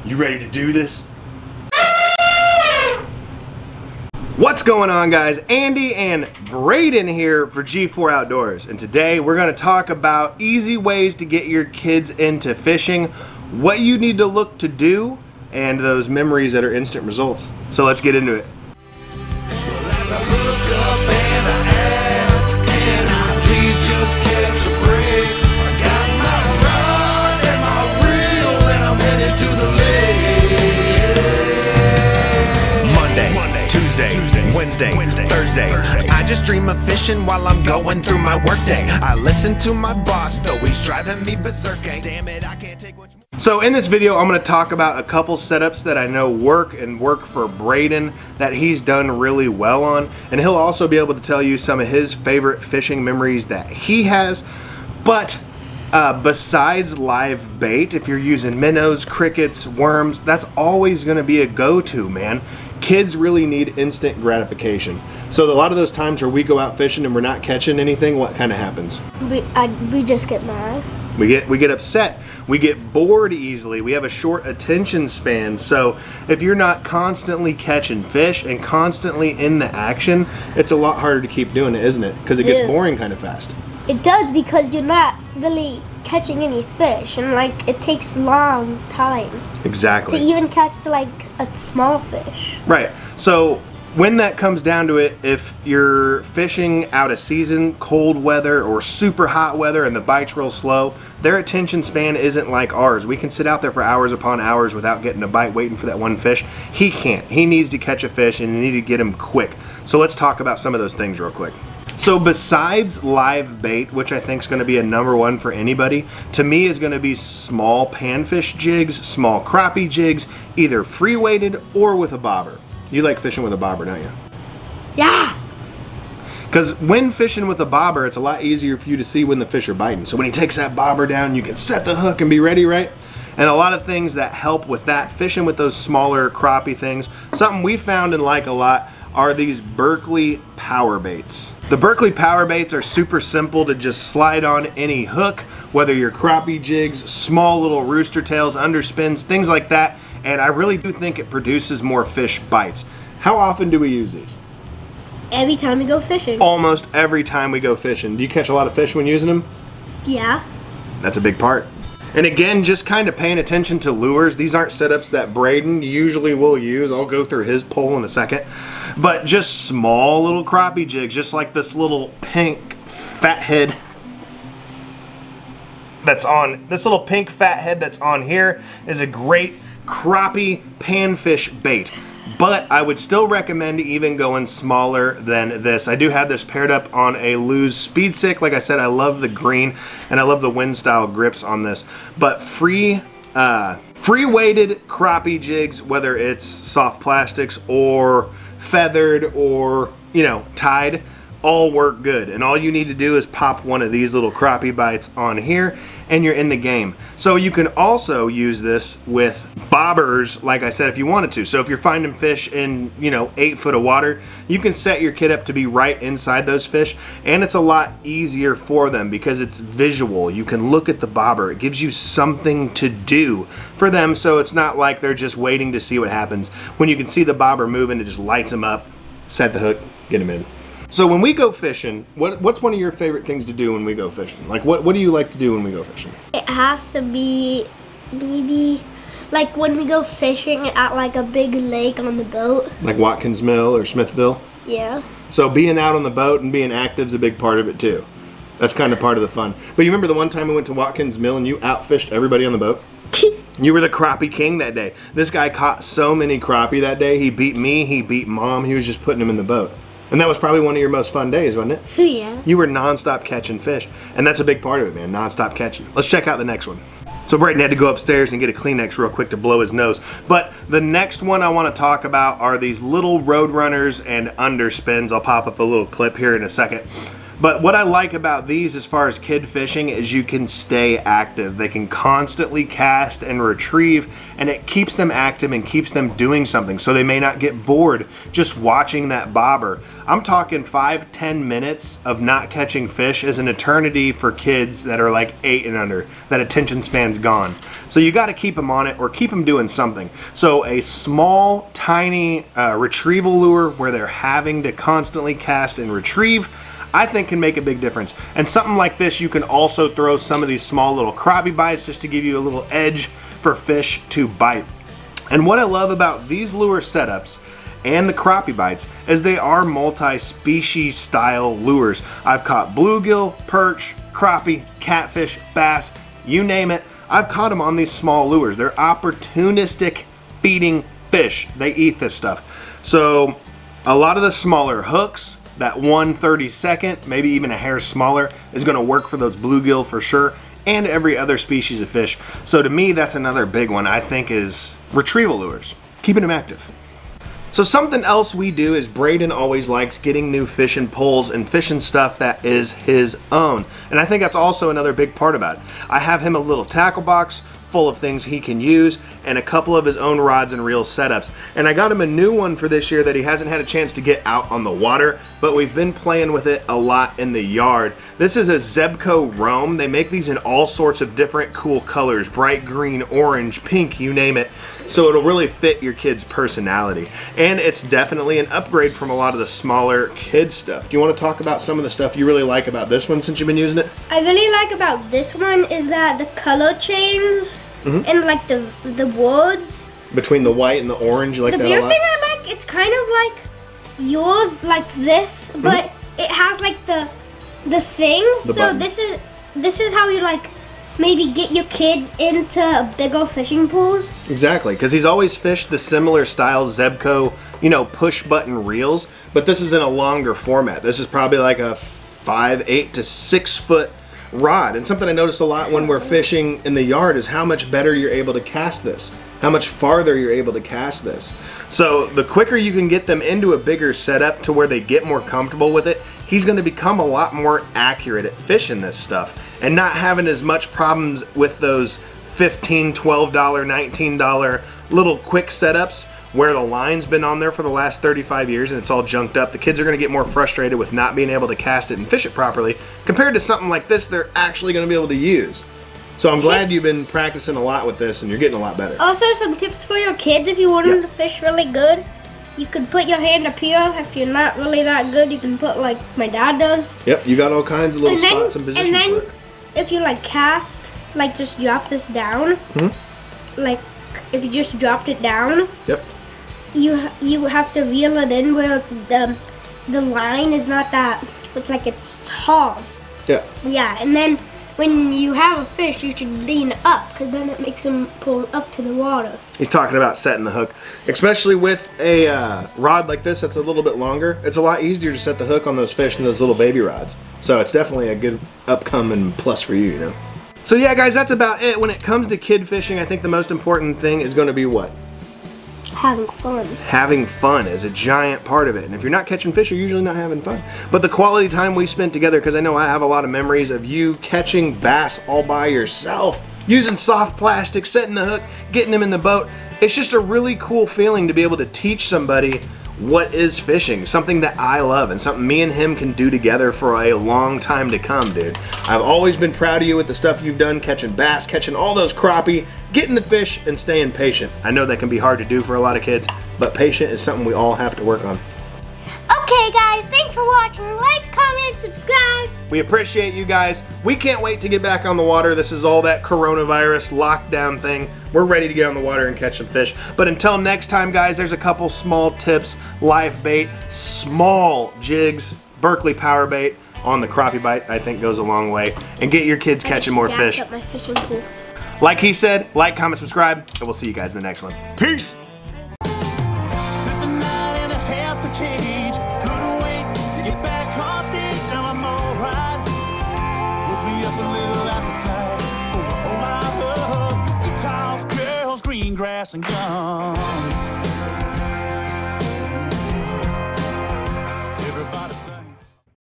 You ready to do this? What's going on, guys? Andy and Braden here for G4 Outdoors, and today we're going to talk about easy ways to get your kids into fishing, what you need to look to do, and those memories that are instant results. So let's get into it. Wednesday, Thursday, I just dream of fishing while I'm going through my workday. I listen to my boss, though he's driving me berserk. Damn it, I can't take much more. So in this video, I'm going to talk about a couple setups that I know work for Braden that he's done really well on, and he'll also be able to tell you some of his favorite fishing memories that he has. But besides live bait, if you're using minnows, crickets, worms, that's always going to be a go-to, man. Kids really need instant gratification. So a lot of those times where we go out fishing and we're not catching anything, what kind of happens? We just get mad. We get upset. We get bored easily. We have a short attention span. So if you're not constantly catching fish and constantly in the action, it's a lot harder to keep doing it, isn't it? Because it gets boring kind of fast. It does, because you're not really catching any fish, and like it takes a long time. Exactly. To even catch like a small fish. Right. So when that comes down to it, if you're fishing out of season, cold weather or super hot weather, and the bite's real slow, their attention span isn't like ours. We can sit out there for hours upon hours without getting a bite, waiting for that one fish. He can't. He needs to catch a fish, and you need to get him quick. So let's talk about some of those things real quick. So besides live bait, which I think is going to be a #1 for anybody, to me is going to be small panfish jigs, small crappie jigs, either free weighted or with a bobber. You like fishing with a bobber, don't you? Yeah. Because when fishing with a bobber, it's a lot easier for you to see when the fish are biting. So when he takes that bobber down, you can set the hook and be ready, right? And a lot of things that help with that, fishing with those smaller crappie things, something we found and like a lot are these Berkley power baits. The Berkley power baits are super simple to just slide on any hook, whether you're crappie jigs, small little rooster tails, underspins, things like that. And I really do think it produces more fish bites. How often do we use these? Every time we go fishing. Almost every time we go fishing. Do you catch a lot of fish when using them? Yeah. That's a big part. And again, just kind of paying attention to lures. These aren't setups that Braden usually will use. I'll go through his pole in a second. But just small little crappie jigs, just like this little pink fat head that's on, this little pink fat head that's on here is a great crappie panfish bait. But I would still recommend even going smaller than this. I do have this paired up on a Lew's Speed Stick. Like I said, I love the green and I love the wind style grips on this. But free weighted crappie jigs, whether it's soft plastics or feathered or, you know, tied, all work good. And all you need to do is pop one of these little crappie bites on here and you're in the game. So you can also use this with bobbers, like I said, if you wanted to. So if you're finding fish in, you know, 8 foot of water, you can set your kid up to be right inside those fish, and it's a lot easier for them because it's visual. You can look at the bobber. It gives you something to do for them, so it's not like they're just waiting to see what happens. When you can see the bobber moving, it just lights them up, set the hook, get them in. So when we go fishing, what's one of your favorite things to do when we go fishing? Like what do you like to do when we go fishing? It has to be maybe like when we go fishing at like a big lake on the boat. Like Watkins Mill or Smithville? Yeah. So being out on the boat and being active is a big part of it too. That's kind of part of the fun. But you remember the one time we went to Watkins Mill and you outfished everybody on the boat? You were the crappie king that day. This guy caught so many crappie that day. He beat me, he beat Mom. He was just putting them in the boat. And that was probably one of your most fun days, wasn't it? Yeah. You were non-stop catching fish. And that's a big part of it, man, non-stop catching. Let's check out the next one. So Braden had to go upstairs and get a Kleenex real quick to blow his nose. But the next one I want to talk about are these little road runners and underspins. I'll pop up a little clip here in a second. But what I like about these as far as kid fishing is you can stay active. They can constantly cast and retrieve, and it keeps them active and keeps them doing something, so they may not get bored just watching that bobber. I'm talking 5-10 minutes of not catching fish is an eternity for kids that are like 8 and under. That attention span's gone. So you got to keep them on it or keep them doing something. So a small, tiny retrieval lure where they're having to constantly cast and retrieve, I think can make a big difference. And something like this, you can also throw some of these small little crappie bites just to give you a little edge for fish to bite. And what I love about these lure setups and the crappie bites is they are multi-species style lures. I've caught bluegill, perch, crappie, catfish, bass, you name it. I've caught them on these small lures. They're opportunistic feeding fish. They eat this stuff. So a lot of the smaller hooks, that 1/32nd, maybe even a hair smaller, is gonna work for those bluegill for sure, and every other species of fish. So to me, that's another big one I think is retrieval lures, keeping them active. So something else we do is Braden always likes getting new fishing poles and fishing stuff that is his own. And I think that's also another big part about it. I have him a little tackle box full of things he can use and a couple of his own rods and reel setups. And I got him a new one for this year that he hasn't had a chance to get out on the water, but we've been playing with it a lot in the yard. This is a Zebco Roam. They make these in all sorts of different cool colors, bright green, orange, pink, you name it. So it'll really fit your kid's personality. And it's definitely an upgrade from a lot of the smaller kid stuff. Do you want to talk about some of the stuff you really like about this one since you've been using it? I really like about this one is that the color change and like the woods. Between the white and the orange, you like that a lot? The weird thing I like, it's kind of like yours, like this, but it has like the thing. So button. this is how you like maybe get your kids into bigger fishing pools. Exactly, because he's always fished the similar style Zebco, you know, push button reels, but this is in a longer format. This is probably like a 5, 8 to 6 foot rod. And something I noticed a lot when we're fishing in the yard is how much better you're able to cast this, how much farther you're able to cast this. So the quicker you can get them into a bigger setup to where they get more comfortable with it, he's going to become a lot more accurate at fishing this stuff and not having as much problems with those $15, $12, $19 little quick setups where the line's been on there for the last 35 years and it's all junked up. The kids are going to get more frustrated with not being able to cast it and fish it properly compared to something like this they're actually going to be able to use. So I'm glad you've been practicing a lot with this and you're getting a lot better. Also, some tips for your kids if you want them to fish really good. You can put your hand up here. If you're not really that good, you can put like my dad does. Yep, you got all kinds of little spots and positions. And then for it. if you like cast, like just drop this down. Like if you just dropped it down. Yep. You have to reel it in where the line is not that. It's like it's tall. Yeah. Yeah, and then when you have a fish, you should lean up because then it makes them pull up to the water. He's talking about setting the hook, especially with a rod like this that's a little bit longer. It's a lot easier to set the hook on those fish than those little baby rods. So it's definitely a good upcoming plus for you, you know. So yeah, guys, that's about it. When it comes to kid fishing, I think the most important thing is going to be what? Having fun. Having fun is a giant part of it. And if you're not catching fish, you're usually not having fun. But the quality time we spent together, because I know I have a lot of memories of you catching bass all by yourself, using soft plastic, setting the hook, getting them in the boat. It's just a really cool feeling to be able to teach somebody what is fishing, something that I love and something me and him can do together for a long time to come, dude. I've always been proud of you with the stuff you've done, catching bass, catching all those crappie, getting the fish, and staying patient. I know that can be hard to do for a lot of kids, but patient is something we all have to work on. Okay guys, thanks for watching. Like, comment, subscribe. We appreciate you guys. We can't wait to get back on the water. This is all that coronavirus lockdown thing. We're ready to get on the water and catch some fish. But until next time, guys, there's a couple small tips. Live bait, small jigs, Berkeley power bait on the crappie bite, I think goes a long way. And get your kids catching more fish. Up my fishing pool. Like he said, like, comment, subscribe, and we'll see you guys in the next one. Peace! Grass and guns.